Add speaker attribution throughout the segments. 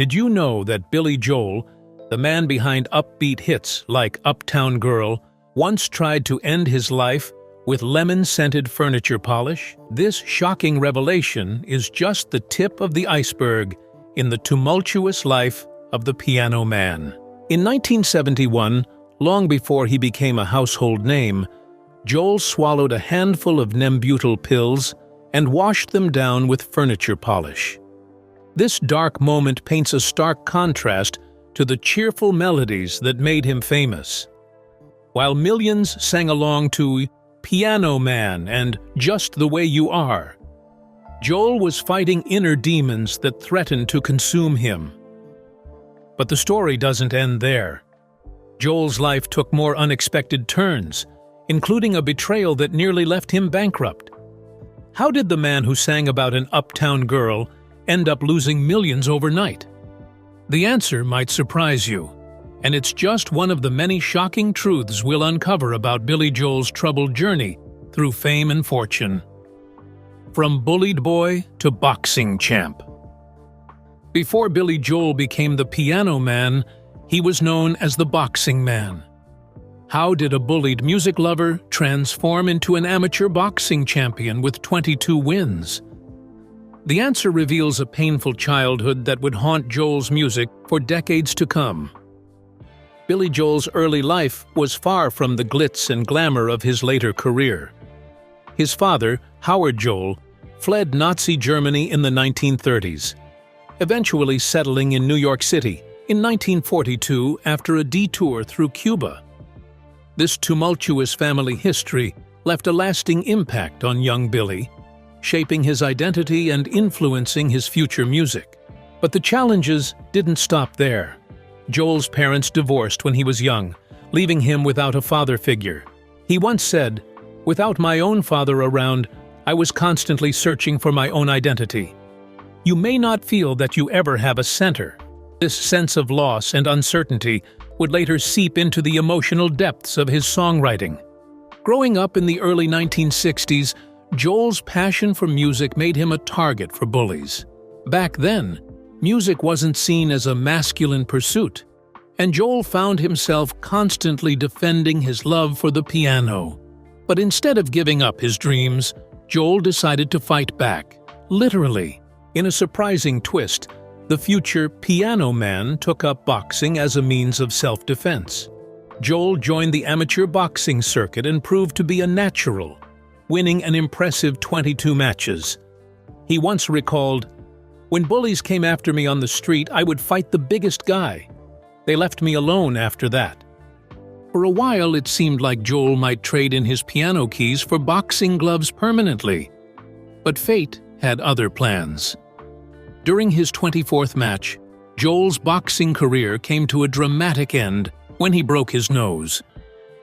Speaker 1: Did you know that Billy Joel, the man behind upbeat hits like Uptown Girl, once tried to end his life with lemon-scented furniture polish? This shocking revelation is just the tip of the iceberg in the tumultuous life of the Piano Man. In 1971, long before he became a household name, Joel swallowed a handful of Nembutal pills and washed them down with furniture polish. This dark moment paints a stark contrast to the cheerful melodies that made him famous. While millions sang along to Piano Man and Just the Way You Are, Joel was fighting inner demons that threatened to consume him. But the story doesn't end there. Joel's life took more unexpected turns, including a betrayal that nearly left him bankrupt. How did the man who sang about an uptown girl end up losing millions overnight? The answer might surprise you, and it's just one of the many shocking truths we'll uncover about Billy Joel's troubled journey through fame and fortune. From bullied boy to boxing champ. Before Billy Joel became the Piano Man, he was known as the Boxing Man. How did a bullied music lover transform into an amateur boxing champion with 22 wins? The answer reveals a painful childhood that would haunt Joel's music for decades to come. Billy Joel's early life was far from the glitz and glamour of his later career. His father, Howard Joel, fled Nazi Germany in the 1930s, eventually settling in New York City in 1942 after a detour through Cuba. This tumultuous family history left a lasting impact on young Billy, shaping his identity and influencing his future music. But the challenges didn't stop there. Joel's parents divorced when he was young, leaving him without a father figure. He once said, "Without my own father around, I was constantly searching for my own identity." You may not feel that you ever have a center. This sense of loss and uncertainty would later seep into the emotional depths of his songwriting. Growing up in the early 1960s, Joel's passion for music made him a target for bullies. Back then, music wasn't seen as a masculine pursuit, and Joel found himself constantly defending his love for the piano. But instead of giving up his dreams, Joel decided to fight back, literally. In a surprising twist, the future Piano Man took up boxing as a means of self-defense. Joel joined the amateur boxing circuit and proved to be a natural, winning an impressive 22 matches. He once recalled, "When bullies came after me on the street, I would fight the biggest guy. They left me alone after that." For a while, it seemed like Joel might trade in his piano keys for boxing gloves permanently. But fate had other plans. During his 24th match, Joel's boxing career came to a dramatic end when he broke his nose.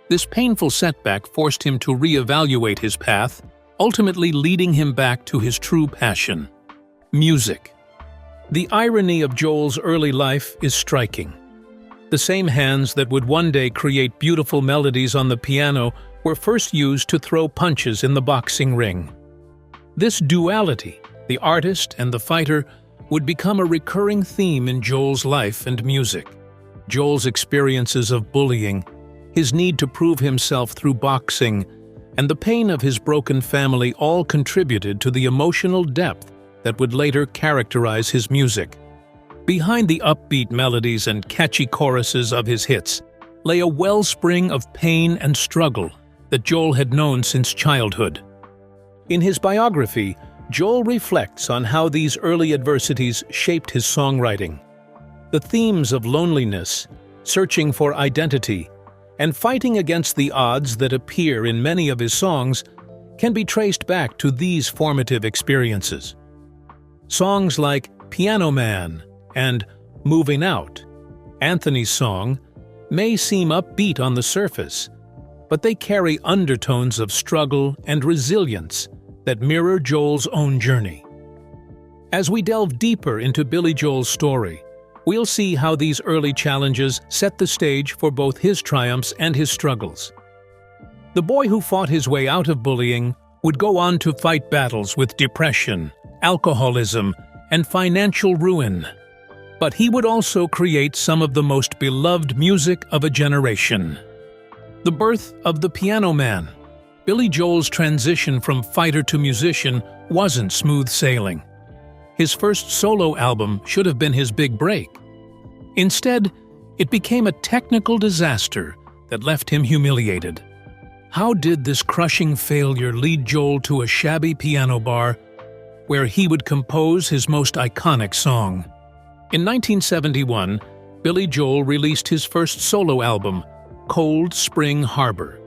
Speaker 1: This painful setback forced him to reevaluate his path, ultimately leading him back to his true passion: music. The irony of Joel's early life is striking. The same hands that would one day create beautiful melodies on the piano were first used to throw punches in the boxing ring. This duality, the artist and the fighter, would become a recurring theme in Joel's life and music. Joel's experiences of bullying, his need to prove himself through boxing, and the pain of his broken family all contributed to the emotional depth that would later characterize his music. Behind the upbeat melodies and catchy choruses of his hits lay a wellspring of pain and struggle that Joel had known since childhood. In his biography, Joel reflects on how these early adversities shaped his songwriting. The themes of loneliness, searching for identity, and fighting against the odds that appear in many of his songs can be traced back to these formative experiences. Songs like Piano Man and Moving Out, Anthony's song, may seem upbeat on the surface, but they carry undertones of struggle and resilience that mirror Joel's own journey. As we delve deeper into Billy Joel's story, we'll see how these early challenges set the stage for both his triumphs and his struggles. The boy who fought his way out of bullying would go on to fight battles with depression, alcoholism, and financial ruin. But he would also create some of the most beloved music of a generation. The birth of the Piano Man. Billy Joel's transition from fighter to musician wasn't smooth sailing. His first solo album should have been his big break. Instead, it became a technical disaster that left him humiliated. How did this crushing failure lead Joel to a shabby piano bar where he would compose his most iconic song? In 1971, Billy Joel released his first solo album, Cold Spring Harbor.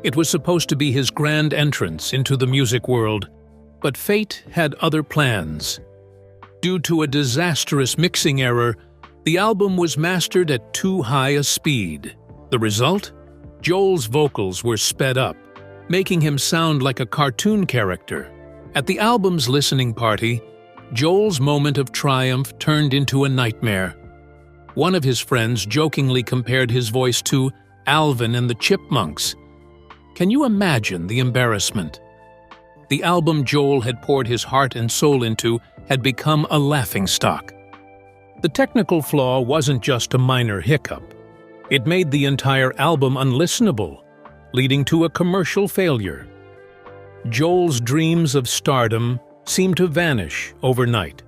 Speaker 1: It was supposed to be his grand entrance into the music world, but fate had other plans. Due to a disastrous mixing error, the album was mastered at too high a speed. The result? Joel's vocals were sped up, making him sound like a cartoon character. At the album's listening party, Joel's moment of triumph turned into a nightmare. One of his friends jokingly compared his voice to Alvin and the Chipmunks. Can you imagine the embarrassment? The album Joel had poured his heart and soul into had become a laughingstock. The technical flaw wasn't just a minor hiccup. It made the entire album unlistenable, leading to a commercial failure. Joel's dreams of stardom seemed to vanish overnight.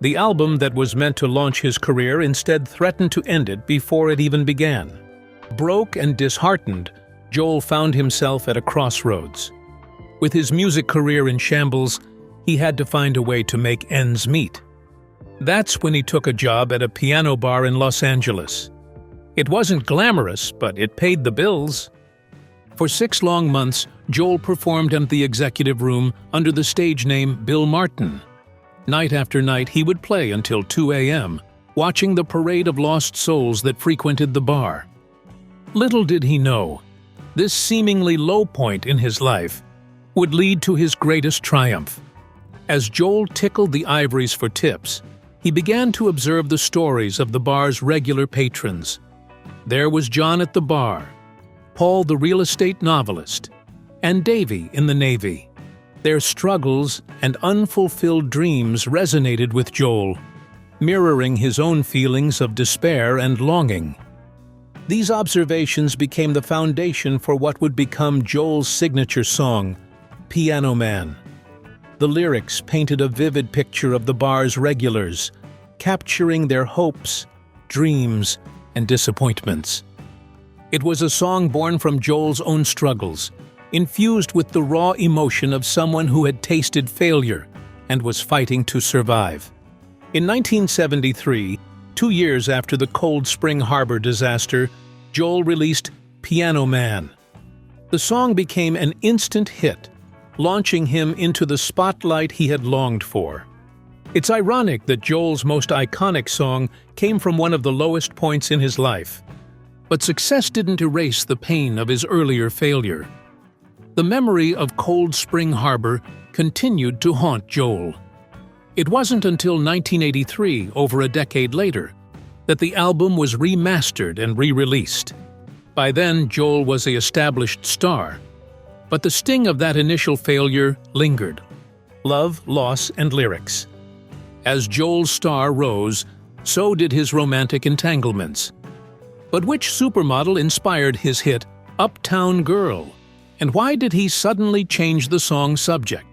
Speaker 1: The album that was meant to launch his career instead threatened to end it before it even began. Broke and disheartened, Joel found himself at a crossroads. With his music career in shambles, he had to find a way to make ends meet. That's when he took a job at a piano bar in Los Angeles. It wasn't glamorous, but it paid the bills. For 6 long months, Joel performed in the executive room under the stage name Bill Martin. Night after night, he would play until 2 a.m., watching the parade of lost souls that frequented the bar. Little did he know, this seemingly low point in his life would lead to his greatest triumph. As Joel tickled the ivories for tips, he began to observe the stories of the bar's regular patrons. There was John at the bar, Paul the real estate novelist, and Davy in the Navy. Their struggles and unfulfilled dreams resonated with Joel, mirroring his own feelings of despair and longing. These observations became the foundation for what would become Joel's signature song, Piano Man. The lyrics painted a vivid picture of the bar's regulars, capturing their hopes, dreams, and disappointments. It was a song born from Joel's own struggles, infused with the raw emotion of someone who had tasted failure and was fighting to survive. In 1973, 2 years after the Cold Spring Harbor disaster, Joel released Piano Man. The song became an instant hit, launching him into the spotlight he had longed for. It's ironic that Joel's most iconic song came from one of the lowest points in his life. But success didn't erase the pain of his earlier failure. The memory of Cold Spring Harbor continued to haunt Joel. It wasn't until 1983, over a decade later, that the album was remastered and re-released. By then, Joel was an established star, but the sting of that initial failure lingered. Love, loss, and lyrics. As Joel's star rose, so did his romantic entanglements. But which supermodel inspired his hit, Uptown Girl? And why did he suddenly change the song's subject?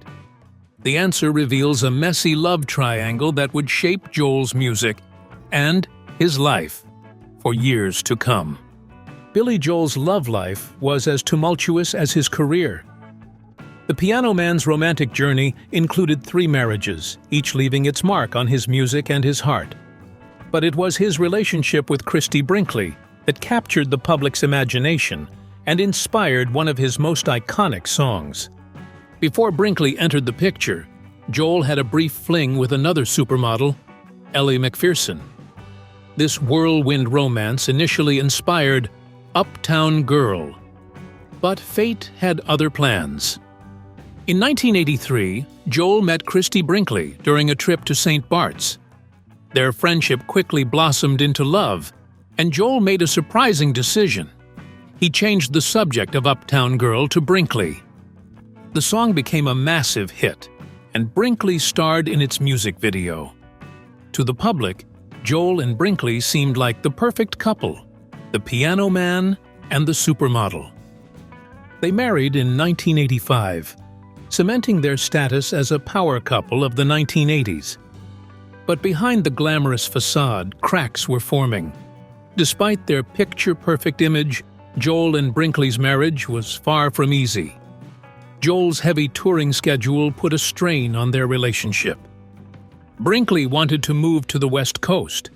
Speaker 1: The answer reveals a messy love triangle that would shape Joel's music and his life for years to come. Billy Joel's love life was as tumultuous as his career. The Piano Man's romantic journey included 3 marriages, each leaving its mark on his music and his heart. But it was his relationship with Christie Brinkley that captured the public's imagination and inspired one of his most iconic songs. Before Brinkley entered the picture, Joel had a brief fling with another supermodel, Ellie McPherson. This whirlwind romance initially inspired Uptown Girl. But fate had other plans. In 1983, Joel met Christie Brinkley during a trip to St. Bart's. Their friendship quickly blossomed into love, and Joel made a surprising decision. He changed the subject of Uptown Girl to Brinkley. The song became a massive hit, and Brinkley starred in its music video. To the public, Joel and Brinkley seemed like the perfect couple, the piano man and the supermodel. They married in 1985, cementing their status as a power couple of the 1980s. But behind the glamorous facade, cracks were forming. Despite their picture-perfect image, Joel and Brinkley's marriage was far from easy. Joel's heavy touring schedule put a strain on their relationship. Brinkley wanted to move to the West Coast,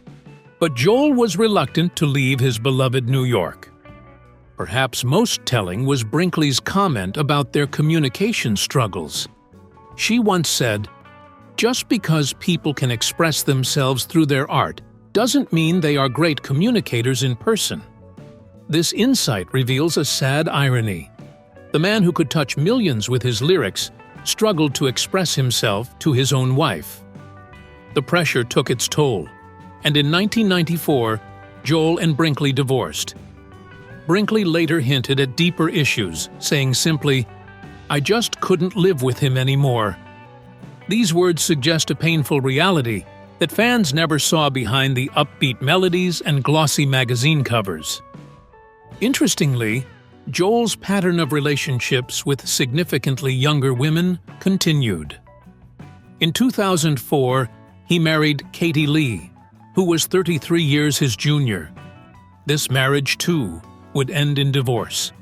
Speaker 1: but Joel was reluctant to leave his beloved New York. Perhaps most telling was Brinkley's comment about their communication struggles. She once said, "Just because people can express themselves through their art doesn't mean they are great communicators in person." This insight reveals a sad irony. The man who could touch millions with his lyrics struggled to express himself to his own wife. The pressure took its toll, and in 1994, Joel and Brinkley divorced. Brinkley later hinted at deeper issues, saying simply, "I just couldn't live with him anymore." These words suggest a painful reality that fans never saw behind the upbeat melodies and glossy magazine covers. Interestingly, Joel's pattern of relationships with significantly younger women continued. In 2004, he married Katie Lee, who was 33 years his junior. This marriage, too, would end in divorce.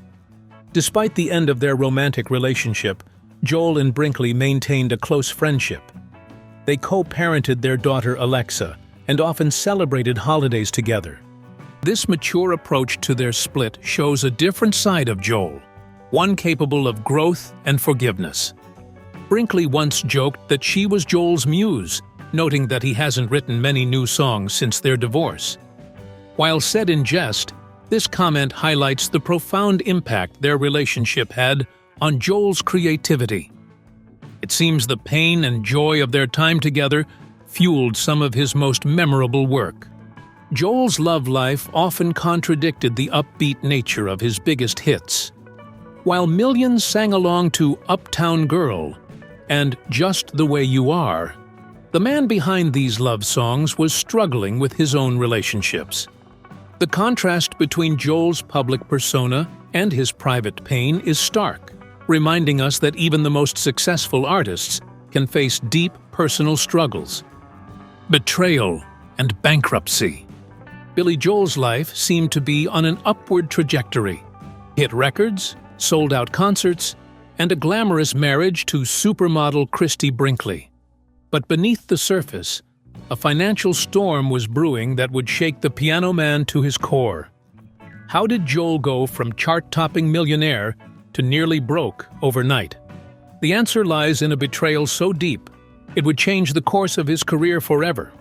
Speaker 1: Despite the end of their romantic relationship, Joel and Brinkley maintained a close friendship. They co-parented their daughter Alexa and often celebrated holidays together. This mature approach to their split shows a different side of Joel, one capable of growth and forgiveness. Brinkley once joked that she was Joel's muse, noting that he hasn't written many new songs since their divorce. While said in jest, this comment highlights the profound impact their relationship had on Joel's creativity. It seems the pain and joy of their time together fueled some of his most memorable work. Joel's love life often contradicted the upbeat nature of his biggest hits. While millions sang along to Uptown Girl and Just the Way You Are, the man behind these love songs was struggling with his own relationships. The contrast between Joel's public persona and his private pain is stark, reminding us that even the most successful artists can face deep personal struggles. Betrayal and bankruptcy. Billy Joel's life seemed to be on an upward trajectory. Hit records, sold-out concerts, and a glamorous marriage to supermodel Christie Brinkley. But beneath the surface, a financial storm was brewing that would shake the piano man to his core. How did Joel go from chart-topping millionaire to nearly broke overnight? The answer lies in a betrayal so deep, it would change the course of his career forever.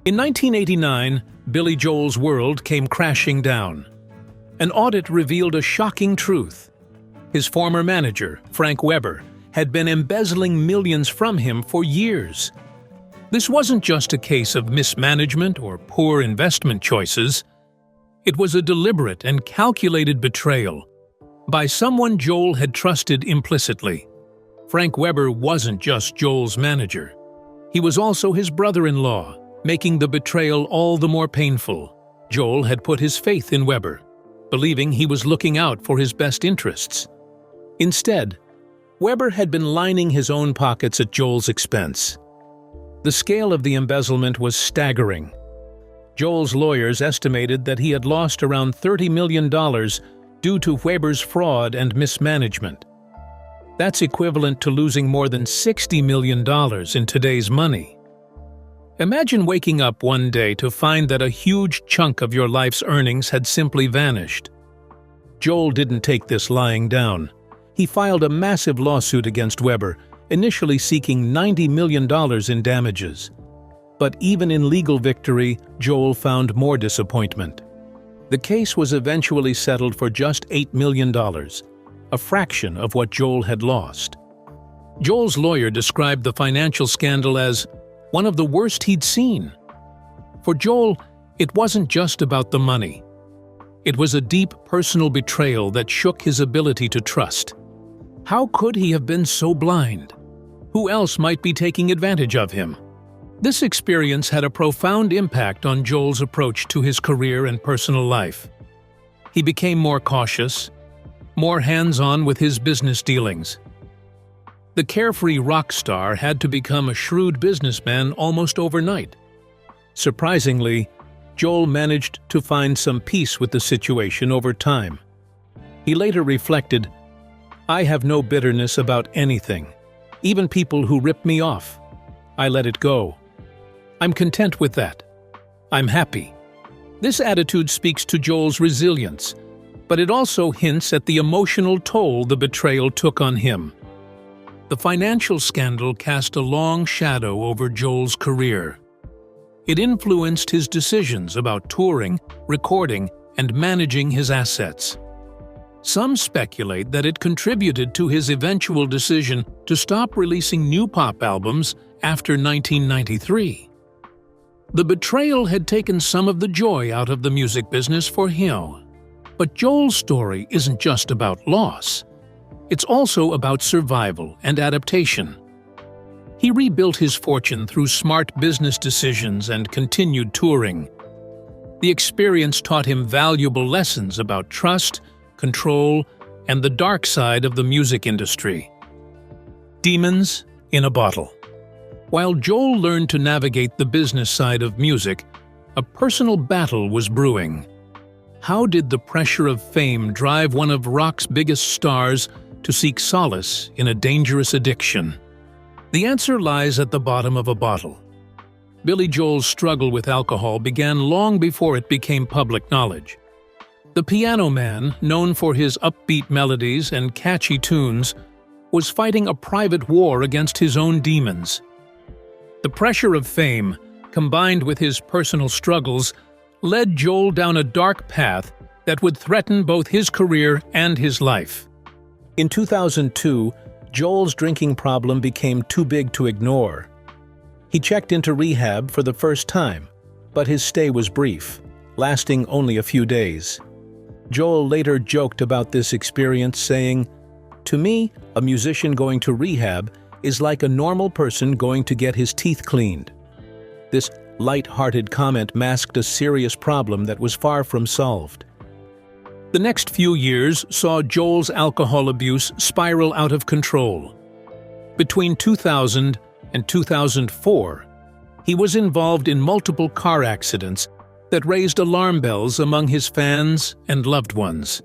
Speaker 1: In 1989, Billy Joel's world came crashing down. An audit revealed a shocking truth. His former manager, Frank Weber, had been embezzling millions from him for years. This wasn't just a case of mismanagement or poor investment choices. It was a deliberate and calculated betrayal by someone Joel had trusted implicitly. Frank Weber wasn't just Joel's manager. He was also his brother-in-law, making the betrayal all the more painful. Joel had put his faith in Weber, believing he was looking out for his best interests. Instead, Weber had been lining his own pockets at Joel's expense. The scale of the embezzlement was staggering. Joel's lawyers estimated that he had lost around $30 million due to Weber's fraud and mismanagement. That's equivalent to losing more than $60 million in today's money. Imagine waking up one day to find that a huge chunk of your life's earnings had simply vanished. Joel didn't take this lying down. He filed a massive lawsuit against Weber, initially seeking $90 million in damages. But even in legal victory, Joel found more disappointment. The case was eventually settled for just $8 million, a fraction of what Joel had lost. Joel's lawyer described the financial scandal as one of the worst he'd seen. For Joel, it wasn't just about the money. It was a deep personal betrayal that shook his ability to trust. How could he have been so blind? Who else might be taking advantage of him? This experience had a profound impact on Joel's approach to his career and personal life. He became more cautious, more hands-on with his business dealings. The carefree rock star had to become a shrewd businessman almost overnight. Surprisingly, Joel managed to find some peace with the situation over time. He later reflected, "I have no bitterness about anything, even people who ripped me off. I let it go. I'm content with that. I'm happy." This attitude speaks to Joel's resilience, but it also hints at the emotional toll the betrayal took on him. The financial scandal cast a long shadow over Joel's career. It influenced his decisions about touring, recording, and managing his assets. Some speculate that it contributed to his eventual decision to stop releasing new pop albums after 1993. The betrayal had taken some of the joy out of the music business for him. But Joel's story isn't just about loss. It's also about survival and adaptation. He rebuilt his fortune through smart business decisions and continued touring. The experience taught him valuable lessons about trust, control, and the dark side of the music industry. Demons in a bottle. While Joel learned to navigate the business side of music, a personal battle was brewing. How did the pressure of fame drive one of rock's biggest stars to seek solace in a dangerous addiction? The answer lies at the bottom of a bottle. Billy Joel's struggle with alcohol began long before it became public knowledge. The piano man, known for his upbeat melodies and catchy tunes, was fighting a private war against his own demons. The pressure of fame, combined with his personal struggles, led Joel down a dark path that would threaten both his career and his life. In 2002, Joel's drinking problem became too big to ignore. He checked into rehab for the first time, but his stay was brief, lasting only a few days. Joel later joked about this experience, saying, "To me, a musician going to rehab is like a normal person going to get his teeth cleaned." This light-hearted comment masked a serious problem that was far from solved. The next few years saw Joel's alcohol abuse spiral out of control. Between 2000 and 2004, he was involved in multiple car accidents that raised alarm bells among his fans and loved ones.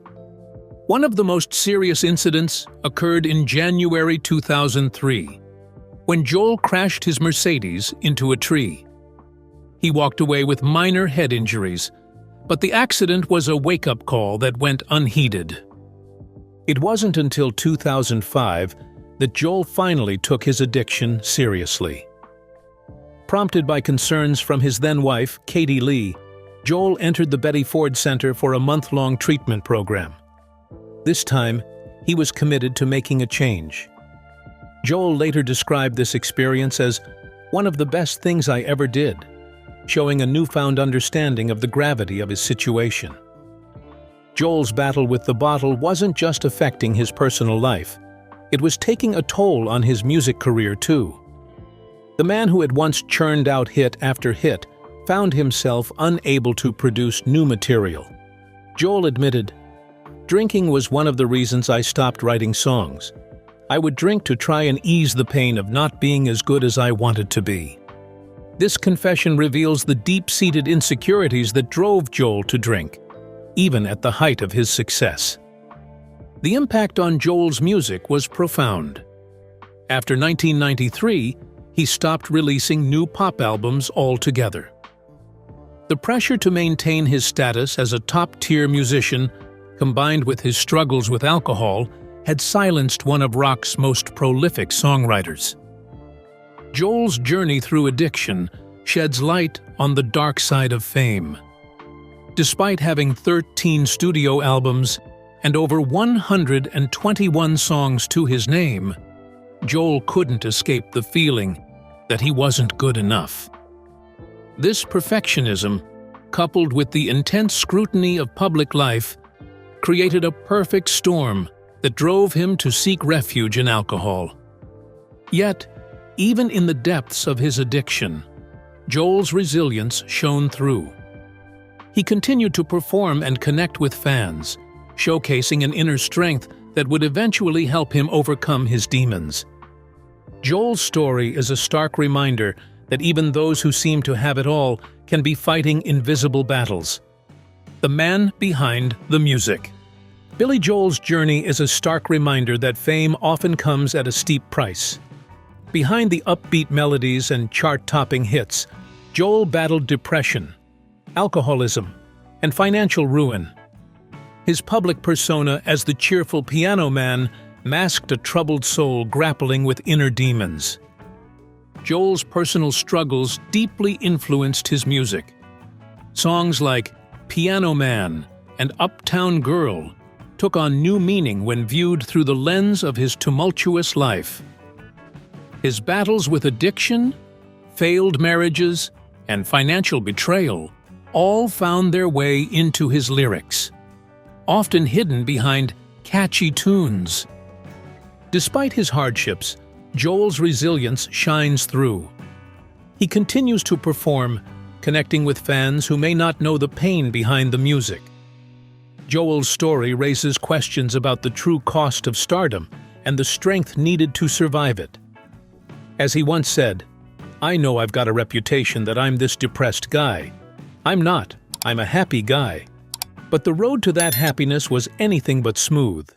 Speaker 1: One of the most serious incidents occurred in January 2003, when Joel crashed his Mercedes into a tree. He walked away with minor head injuries, but the accident was a wake-up call that went unheeded. It wasn't until 2005 that Joel finally took his addiction seriously. Prompted by concerns from his then-wife, Katie Lee, Joel entered the Betty Ford Center for a month-long treatment program. This time, he was committed to making a change. Joel later described this experience as one of the best things I ever did, showing a newfound understanding of the gravity of his situation. Joel's battle with the bottle wasn't just affecting his personal life, it was taking a toll on his music career too. The man who had once churned out hit after hit found himself unable to produce new material. Joel admitted, "Drinking was one of the reasons I stopped writing songs. I would drink to try and ease the pain of not being as good as I wanted to be." This confession reveals the deep-seated insecurities that drove Joel to drink, even at the height of his success. The impact on Joel's music was profound. After 1993, he stopped releasing new pop albums altogether. The pressure to maintain his status as a top-tier musician, combined with his struggles with alcohol, had silenced one of rock's most prolific songwriters. Joel's journey through addiction sheds light on the dark side of fame. Despite having 13 studio albums and over 121 songs to his name, Joel couldn't escape the feeling that he wasn't good enough. This perfectionism, coupled with the intense scrutiny of public life, created a perfect storm that drove him to seek refuge in alcohol. Yet, even in the depths of his addiction, Joel's resilience shone through. He continued to perform and connect with fans, showcasing an inner strength that would eventually help him overcome his demons. Joel's story is a stark reminder that even those who seem to have it all can be fighting invisible battles. The man behind the music. Billy Joel's journey is a stark reminder that fame often comes at a steep price. Behind the upbeat melodies and chart-topping hits, Joel battled depression, alcoholism, and financial ruin. His public persona as the cheerful piano man masked a troubled soul grappling with inner demons. Joel's personal struggles deeply influenced his music. Songs like Piano Man and Uptown Girl took on new meaning when viewed through the lens of his tumultuous life. His battles with addiction, failed marriages, and financial betrayal all found their way into his lyrics, often hidden behind catchy tunes. Despite his hardships, Joel's resilience shines through. He continues to perform, connecting with fans who may not know the pain behind the music. Joel's story raises questions about the true cost of stardom and the strength needed to survive it. As he once said, "I know I've got a reputation that I'm this depressed guy. I'm not. I'm a happy guy." But the road to that happiness was anything but smooth.